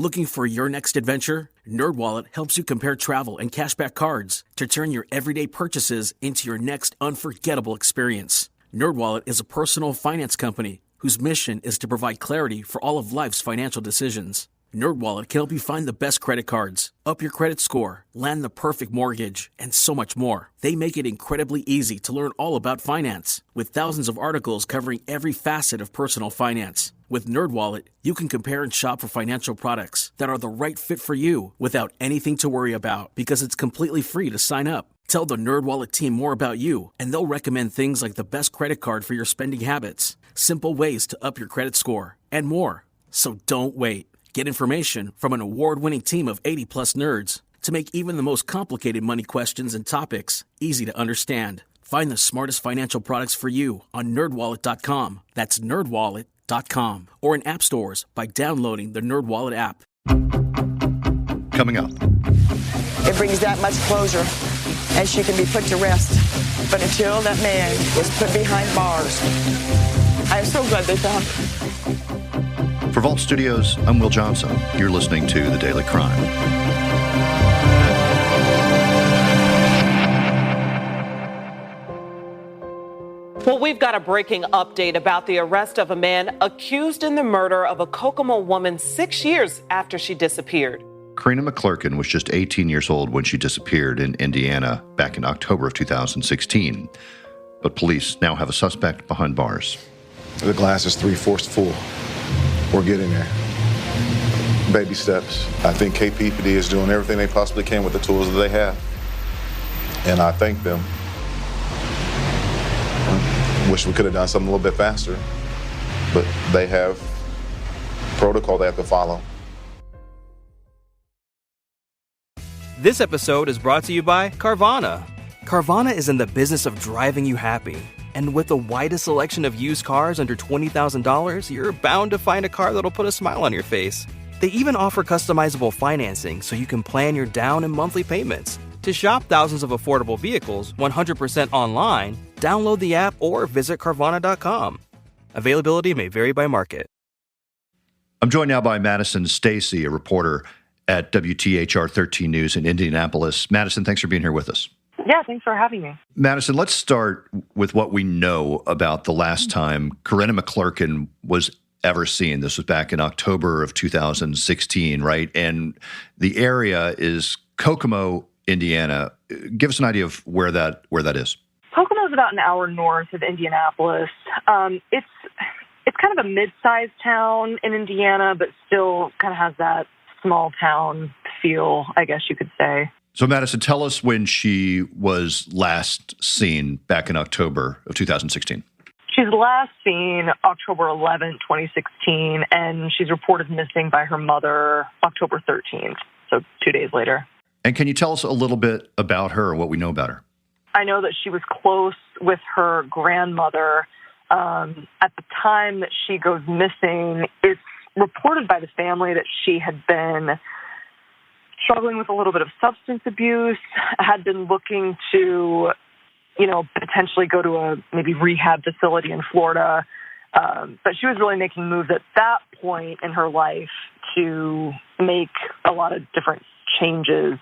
Looking for your next adventure? NerdWallet helps you compare travel and cashback cards to turn your everyday purchases into your next unforgettable experience. NerdWallet is a personal finance company whose mission is to provide clarity for all of life's financial decisions. NerdWallet can help you find the best credit cards, up your credit score, land the perfect mortgage, and so much more. They make it incredibly easy to learn all about finance, with thousands of articles covering every facet of personal finance. With NerdWallet, you can compare and shop for financial products that are the right fit for you without anything to worry about, because it's completely free to sign up. Tell the NerdWallet team more about you, and they'll recommend things like the best credit card for your spending habits, simple ways to up your credit score, and more. So don't wait. Get information from an award-winning team of 80-plus nerds to make even the most complicated money questions and topics easy to understand. Find the smartest financial products for you on NerdWallet.com. That's NerdWallet.com. Or in app stores by downloading the NerdWallet app. Coming up. It brings that much closure, and she can be put to rest. But until that man is put behind bars, I am so glad they found him. For Vault Studios, I'm Will Johnson. You're listening to The Daily Crime. Well, we've got a breaking update about the arrest of a man accused in the murder of a Kokomo woman 6 years after she disappeared. Karina McClurkin was just 18 years old when she disappeared in Indiana back in October of 2016. But police now have a suspect behind bars. The glass is 3/4 full. We're getting there. Baby steps. I think KPPD is doing everything they possibly can with the tools that they have. And I thank them. Wish we could have done something a little bit faster, but they have protocol they have to follow. This episode is brought to you by Carvana. Carvana is in the business of driving you happy. And with the widest selection of used cars under $20,000, you're bound to find a car that'll put a smile on your face. They even offer customizable financing so you can plan your down and monthly payments. To shop thousands of affordable vehicles 100% online, download the app or visit Carvana.com. Availability may vary by market. I'm joined now by Madison Stacy, a reporter at WTHR 13 News in Indianapolis. Madison, thanks for being here with us. Yeah, thanks for having me. Madison, let's start with what we know about the last time Karina McClurkin was ever seen. This was back in October of 2016, right? And the area is Kokomo, Indiana. Give us an idea of where that is. Kokomo is about an hour north of Indianapolis. It's kind of a mid-sized town in Indiana, but still kind of has that small town feel, I guess you could say. So, Madison, tell us when she was last seen back in October of 2016. She's last seen October 11th, 2016, and she's reported missing by her mother October 13th, so 2 days later. And can you tell us a little bit about her, what we know about her? I know that she was close with her grandmother. At the time that she goes missing, it's reported by the family that she had been struggling with a little bit of substance abuse, had been looking to, potentially go to a maybe rehab facility in Florida. But she was really making moves at that point in her life to make a lot of different changes.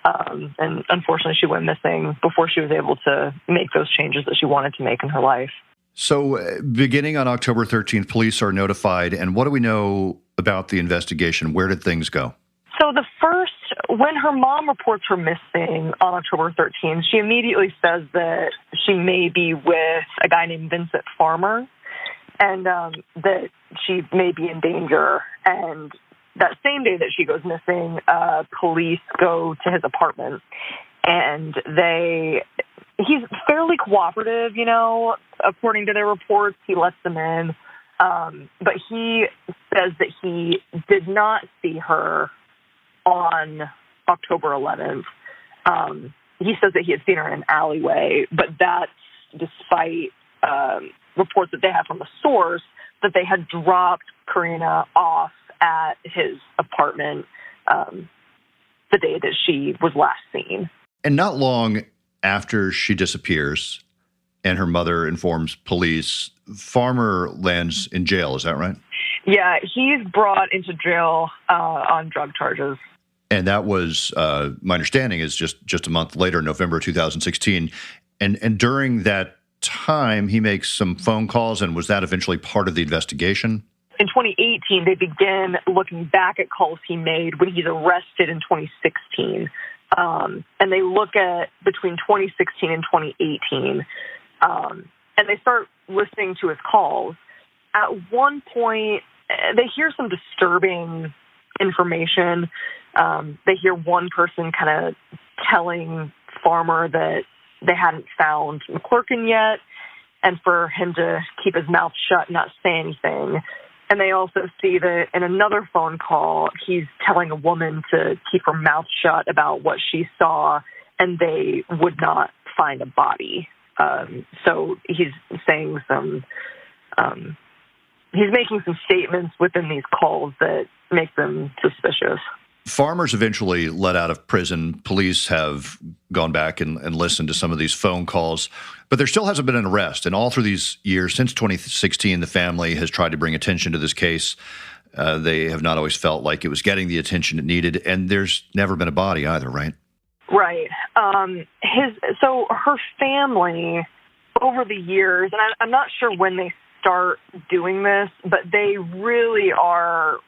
And unfortunately, she went missing before she was able to make those changes that she wanted to make in her life. So beginning on October 13th, police are notified. And what do we know about the investigation? Where did things go? So when her mom reports her missing on October 13th, she immediately says that she may be with a guy named Vincent Farmer and that she may be in danger. And that same day that she goes missing, police go to his apartment and he's fairly cooperative, according to their reports. He lets them in. But he says that he did not see her on October 11th. He says that he had seen her in an alleyway, but that's despite reports that they had from the source that they had dropped Karina off at his apartment the day that she was last seen. And not long after she disappears and her mother informs police, Farmer lands in jail. Is that right? Yeah, he's brought into jail on drug charges. And that was, my understanding is just a month later, November 2016. And during that time, he makes some phone calls, and was that eventually part of the investigation? In 2018, they begin looking back at calls he made when he's arrested in 2016. And they look at between 2016 and 2018. And they start listening to his calls. At one point, they hear some disturbing information. They hear one person kind of telling Farmer that they hadn't found McClurkin yet, and for him to keep his mouth shut and not say anything. And they also see that in another phone call, he's telling a woman to keep her mouth shut about what she saw, and they would not find a body. So he's saying he's making some statements within these calls that make them suspicious. Farmer's eventually let out of prison. Police have gone back and listened to some of these phone calls, but there still hasn't been an arrest. And all through these years, since 2016, the family has tried to bring attention to this case. They have not always felt like it was getting the attention it needed, and there's never been a body either, right? Right. So her family, over the years, and I'm not sure when they start doing this, but they really are,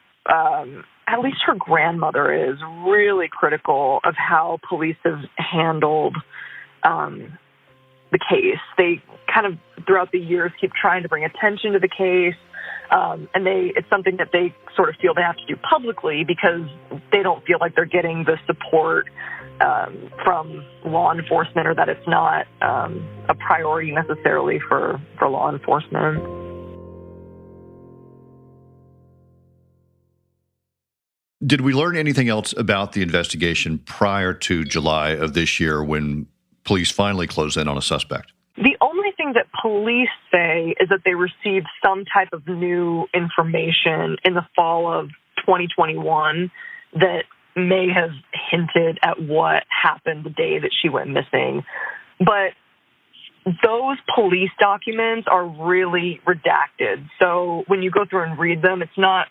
at least her grandmother is really critical of how police have handled the case. They kind of, throughout the years, keep trying to bring attention to the case, and it's something that they sort of feel they have to do publicly because they don't feel like they're getting the support from law enforcement, or that it's not a priority necessarily for law enforcement. Did we learn anything else about the investigation prior to July of this year when police finally closed in on a suspect? The only thing that police say is that they received some type of new information in the fall of 2021 that may have hinted at what happened the day that she went missing. But those police documents are really redacted. So when you go through and read them, it's not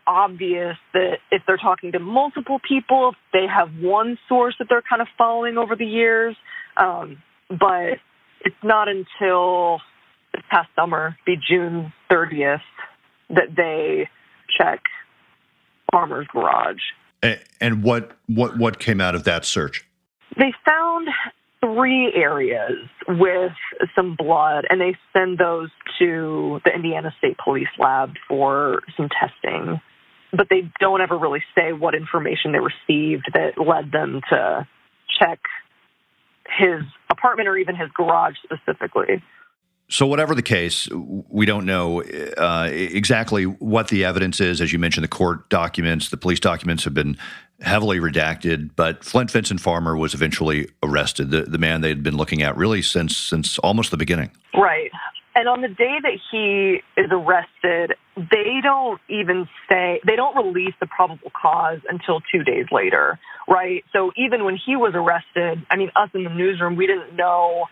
obvious that if they're talking to multiple people, they have one source that they're kind of following over the years. But it's not until this past summer, be June 30th, that they check Farmer's garage. And what came out of that search? They found 3 areas with some blood, and they send those to the Indiana State Police Lab for some testing. But they don't ever really say what information they received that led them to check his apartment or even his garage specifically. So whatever the case, we don't know exactly what the evidence is. As you mentioned, the court documents, the police documents have been heavily redacted, but Flint Vincent Farmer was eventually arrested, the man they'd been looking at really since almost the beginning. Right. And on the day that he is arrested, they don't release the probable cause until 2 days later, right? So even when he was arrested, I mean, us in the newsroom, we didn't know.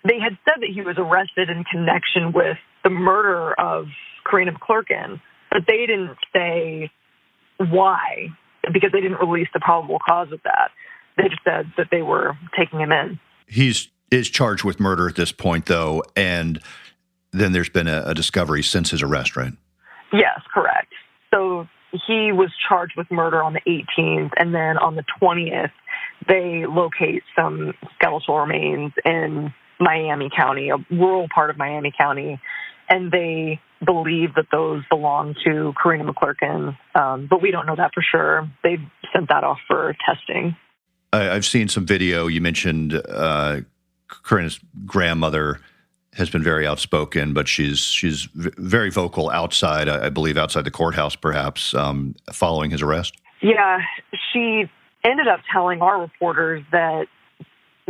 They had said that he was arrested in connection with the murder of Karina McClurkin, but they didn't say why, because they didn't release the probable cause of that. They just said that they were taking him in. He is charged with murder at this point, though, and then there's been a discovery since his arrest, right? Yes, correct. So he was charged with murder on the 18th, and then on the 20th, they locate some skeletal remains in Miami County, a rural part of Miami County, and they believe that those belong to Karina McClurkin, but we don't know that for sure. They sent that off for testing. I've seen some video. You mentioned Karina's grandmother has been very outspoken, but she's very vocal outside, I believe, outside the courthouse, perhaps, following his arrest. Yeah, she ended up telling our reporters that,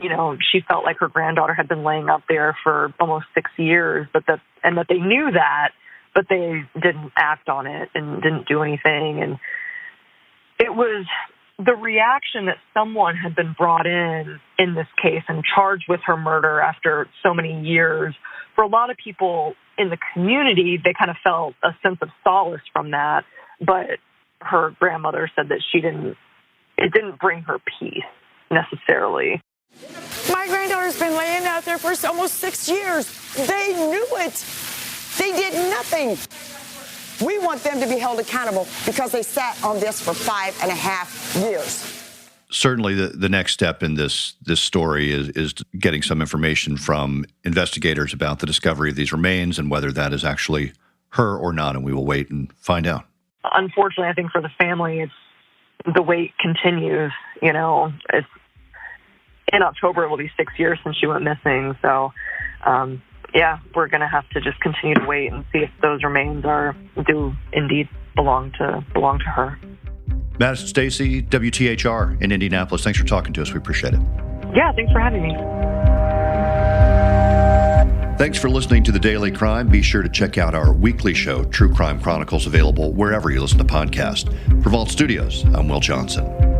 you know, she felt like her granddaughter had been laying up there for almost 6 years, that they knew that, but they didn't act on it and didn't do anything. And it was the reaction that someone had been brought in this case and charged with her murder after so many years. For a lot of people in the community, they kind of felt a sense of solace from that. But her grandmother said that it didn't bring her peace necessarily. My granddaughter's been laying out there for almost 6 years. They knew it. They did nothing. We want them to be held accountable because they sat on this for 5.5 years. Certainly, the next step in this story is getting some information from investigators about the discovery of these remains and whether that is actually her or not, and we will wait and find out. Unfortunately, I think for the family, the wait continues. You know, in October, it will be 6 years since she went missing. So, yeah, we're going to have to just continue to wait and see if those remains do indeed belong to her. Madison Stacy, WTHR in Indianapolis. Thanks for talking to us. We appreciate it. Yeah, thanks for having me. Thanks for listening to The Daily Crime. Be sure to check out our weekly show, True Crime Chronicles, available wherever you listen to podcasts. For Vault Studios, I'm Will Johnson.